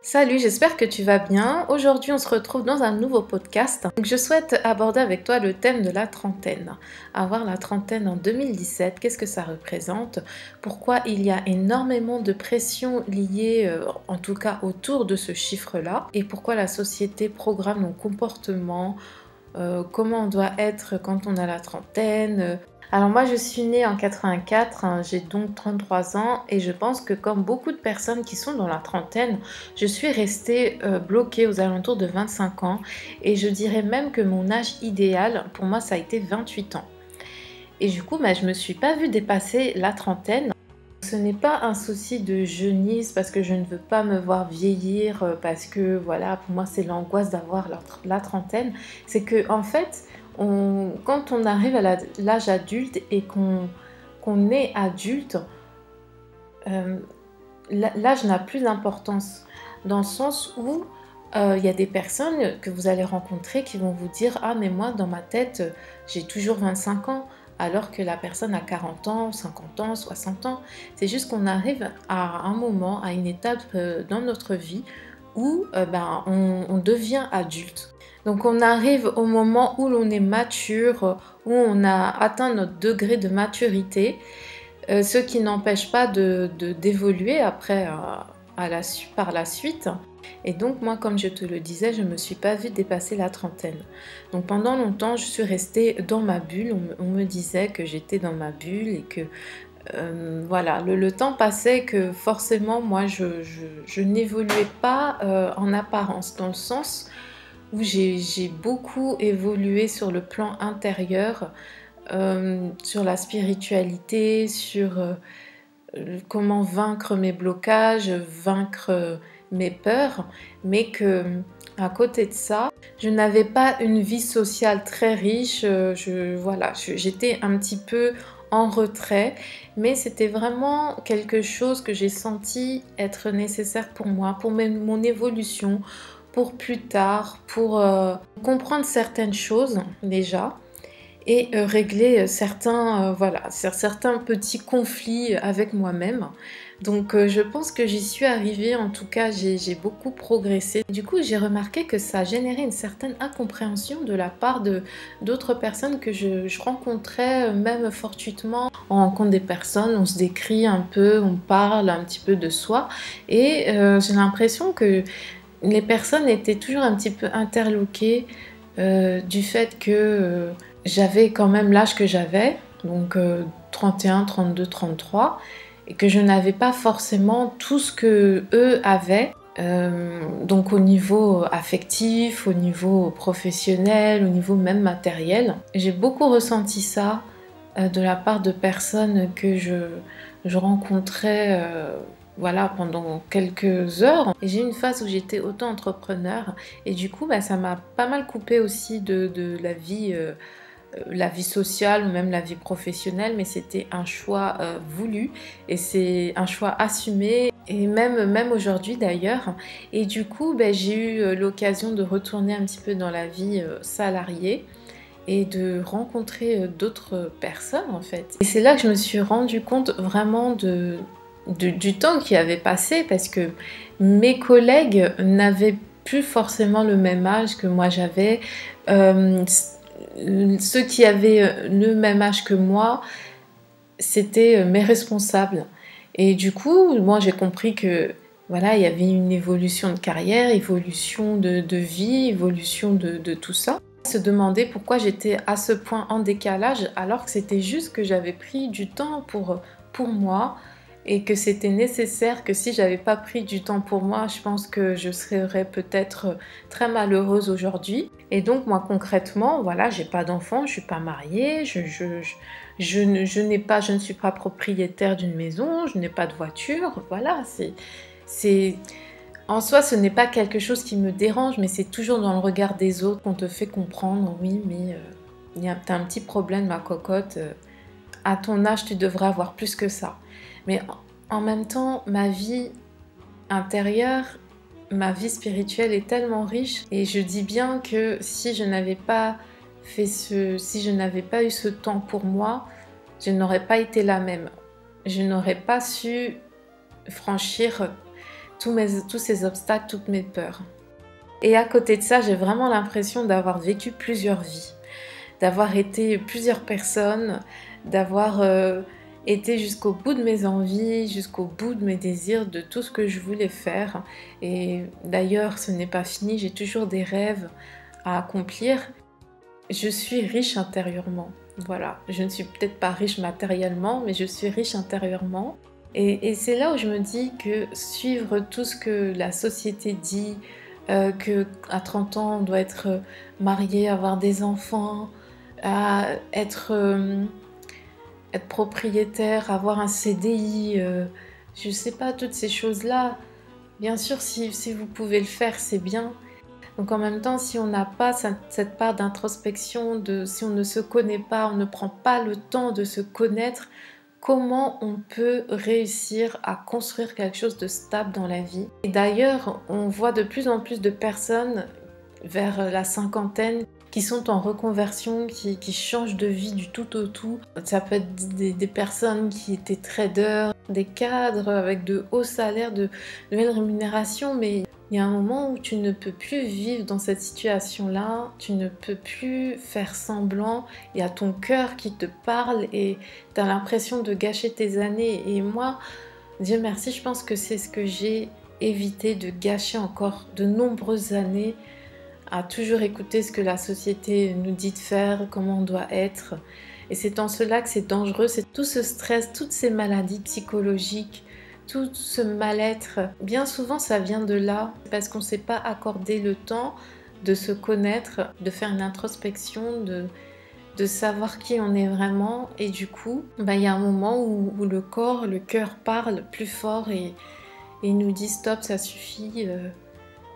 Salut, j'espère que tu vas bien. Aujourd'hui, on se retrouve dans un nouveau podcast. Donc, je souhaite aborder avec toi le thème de la trentaine. Avoir la trentaine en 2017, qu'est-ce que ça représente? Pourquoi il y a énormément de pression liée, en tout cas autour de ce chiffre-là? Et pourquoi la société programme nos comportements? Comment on doit être quand on a la trentaine? Alors moi je suis née en 84, hein, j'ai donc 33 ans et je pense que comme beaucoup de personnes qui sont dans la trentaine, je suis restée bloquée aux alentours de 25 ans et je dirais même que mon âge idéal pour moi ça a été 28 ans. Et du coup je ne me suis pas vue dépasser la trentaine. Ce n'est pas un souci de jeunisse parce que je ne veux pas me voir vieillir, parce que voilà, pour moi c'est l'angoisse d'avoir la trentaine. C'est que en fait, quand on arrive à l'âge adulte et qu'on est adulte, euh, l'âge n'a plus d'importance. Dans le sens où il y a des personnes que vous allez rencontrer qui vont vous dire: ah mais moi dans ma tête j'ai toujours 25 ans, alors que la personne a 40 ans, 50 ans, 60 ans. C'est juste qu'on arrive à un moment, à une étape dans notre vie où on devient adulte. Donc on arrive au moment où l'on est mature, où on a atteint notre degré de maturité, ce qui n'empêche pas d'évoluer après par la suite. Et donc moi, comme je te le disais, je ne me suis pas vue dépasser la trentaine. Donc pendant longtemps, je suis restée dans ma bulle. On me disait que j'étais dans ma bulle et que voilà, le temps passait, que forcément moi je n'évoluais pas en apparence, dans le sens où j'ai beaucoup évolué sur le plan intérieur, sur la spiritualité, sur comment vaincre mes blocages, vaincre mes peurs, mais que à côté de ça, je n'avais pas une vie sociale très riche. Voilà, j'étais un petit peu en retrait, mais c'était vraiment quelque chose que j'ai senti être nécessaire pour moi, pour mon évolution, pour plus tard, pour comprendre certaines choses déjà et régler certains petits conflits avec moi-même. Donc je pense que j'y suis arrivée, en tout cas j'ai beaucoup progressé. Du coup j'ai remarqué que ça générait une certaine incompréhension de la part d'autres personnes que je rencontrais, même fortuitement. On rencontre des personnes, on se décrit un peu, on parle un petit peu de soi et j'ai l'impression que les personnes étaient toujours un petit peu interloquées du fait que j'avais quand même l'âge que j'avais, donc 31, 32, 33, et que je n'avais pas forcément tout ce que eux avaient, donc au niveau affectif, au niveau professionnel, au niveau même matériel. J'ai beaucoup ressenti ça de la part de personnes que je rencontrais voilà, pendant quelques heures. Et j'ai eu une phase où j'étais auto-entrepreneur et du coup ça m'a pas mal coupé aussi de la vie sociale ou même la vie professionnelle, mais c'était un choix voulu et c'est un choix assumé, et même aujourd'hui d'ailleurs. Et du coup j'ai eu l'occasion de retourner un petit peu dans la vie salariée et de rencontrer d'autres personnes en fait. Et c'est là que je me suis rendu compte vraiment du temps qui avait passé, parce que mes collègues n'avaient plus forcément le même âge que moi j'avais. Ceux qui avaient le même âge que moi, c'était mes responsables. Et du coup, moi j'ai compris que voilà, il y avait une évolution de carrière, évolution de vie, évolution de tout ça. Se demander pourquoi j'étais à ce point en décalage, alors que c'était juste que j'avais pris du temps pour moi, et que c'était nécessaire, que si j'avais pas pris du temps pour moi, je pense que je serais peut-être très malheureuse aujourd'hui. Et donc moi concrètement, voilà, j'ai pas d'enfant, je suis pas mariée, je ne suis pas propriétaire d'une maison, je n'ai pas de voiture, voilà, c'est en soi, ce n'est pas quelque chose qui me dérange, mais c'est toujours dans le regard des autres qu'on te fait comprendre: oui, mais t'as un petit problème, ma cocotte, à ton âge, tu devrais avoir plus que ça. Mais en même temps, ma vie intérieure, ma vie spirituelle est tellement riche, et je dis bien que si je n'avais pas si je n'avais pas eu ce temps pour moi, je n'aurais pas été la même. Je n'aurais pas su franchir tous ces obstacles, toutes mes peurs. Et à côté de ça, j'ai vraiment l'impression d'avoir vécu plusieurs vies, d'avoir été plusieurs personnes, d'avoir été jusqu'au bout de mes envies, jusqu'au bout de mes désirs, de tout ce que je voulais faire. Et d'ailleurs, ce n'est pas fini, j'ai toujours des rêves à accomplir. Je suis riche intérieurement, voilà. Je ne suis peut-être pas riche matériellement, mais je suis riche intérieurement. Et c'est là où je me dis que suivre tout ce que la société dit, qu'à 30 ans on doit être marié, avoir des enfants, être propriétaire, avoir un CDI, je sais pas, toutes ces choses-là. Bien sûr, si vous pouvez le faire, c'est bien. Donc en même temps, si on n'a pas cette part d'introspection, si on ne se connaît pas, on ne prend pas le temps de se connaître, comment on peut réussir à construire quelque chose de stable dans la vie? Et d'ailleurs, on voit de plus en plus de personnes vers la cinquantaine qui sont en reconversion, qui changent de vie du tout au tout. Ça peut être des personnes qui étaient traders, des cadres avec de hauts salaires, de belles rémunérations, mais il y a un moment où tu ne peux plus vivre dans cette situation-là, tu ne peux plus faire semblant, il y a ton cœur qui te parle et tu as l'impression de gâcher tes années. Et moi, Dieu merci, je pense que c'est ce que j'ai évité de gâcher encore de nombreuses années, à toujours écouter ce que la société nous dit de faire, comment on doit être. Et c'est en cela que c'est dangereux, c'est tout ce stress, toutes ces maladies psychologiques, tout ce mal-être. Bien souvent, ça vient de là, parce qu'on ne s'est pas accordé le temps de se connaître, de faire une introspection, de savoir qui on est vraiment. Et du coup, il y a un moment où le corps, le cœur parle plus fort et nous dit stop, ça suffit.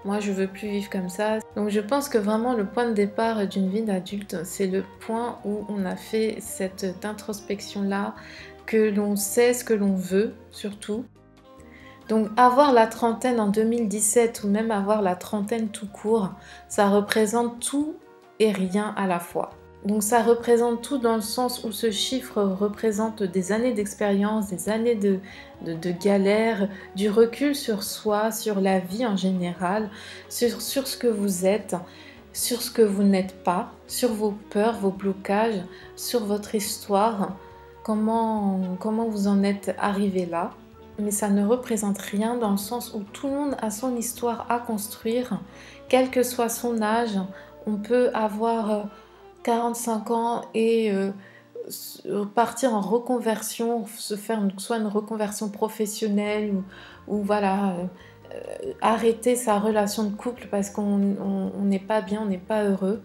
Moi, je veux plus vivre comme ça. Donc, je pense que vraiment le point de départ d'une vie d'adulte, c'est le point où on a fait cette introspection-là, que l'on sait ce que l'on veut, surtout. Donc, avoir la trentaine en 2017 ou même avoir la trentaine tout court, ça représente tout et rien à la fois. Donc, ça représente tout dans le sens où ce chiffre représente des années d'expérience, des années de galère, du recul sur soi, sur la vie en général, sur ce que vous êtes, sur ce que vous n'êtes pas, sur vos peurs, vos blocages, sur votre histoire, comment vous en êtes arrivé là. Mais ça ne représente rien dans le sens où tout le monde a son histoire à construire, quel que soit son âge. On peut avoir 45 ans et partir en reconversion, se faire soit une reconversion professionnelle ou voilà, arrêter sa relation de couple parce qu'on n'est pas bien, on n'est pas heureux.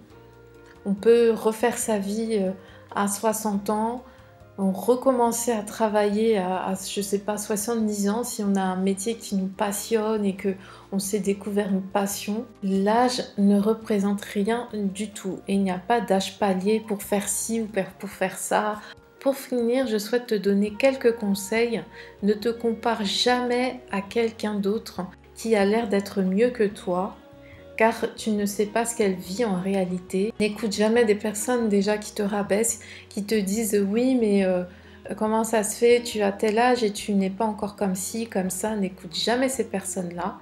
On peut refaire sa vie à 60 ans, recommencer à travailler à je sais pas, 70 ans si on a un métier qui nous passionne et qu'on s'est découvert une passion. L'âge ne représente rien du tout et il n'y a pas d'âge palier pour faire ci ou pour faire ça. Pour finir, je souhaite te donner quelques conseils. Ne te compare jamais à quelqu'un d'autre qui a l'air d'être mieux que toi, car tu ne sais pas ce qu'elle vit en réalité. N'écoute jamais des personnes déjà qui te rabaissent, qui te disent « oui, mais comment ça se fait, tu as tel âge et tu n'es pas encore comme ci, comme ça ». N'écoute jamais ces personnes-là,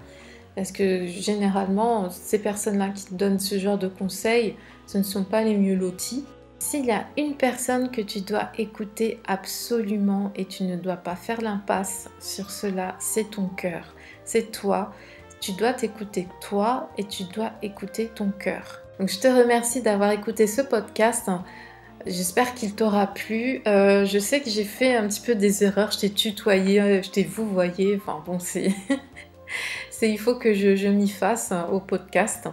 parce que généralement, ces personnes-là qui te donnent ce genre de conseils, ce ne sont pas les mieux lotis. S'il y a une personne que tu dois écouter absolument et tu ne dois pas faire l'impasse sur cela, c'est ton cœur, c'est toi. Tu dois t'écouter toi et tu dois écouter ton cœur. Donc je te remercie d'avoir écouté ce podcast. J'espère qu'il t'aura plu. Je sais que j'ai fait un petit peu des erreurs. Je t'ai tutoyé, je t'ai vouvoyé. Enfin bon, il faut que je m'y fasse au podcast.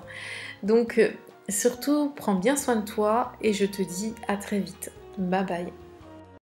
Donc surtout, prends bien soin de toi et je te dis à très vite. Bye bye.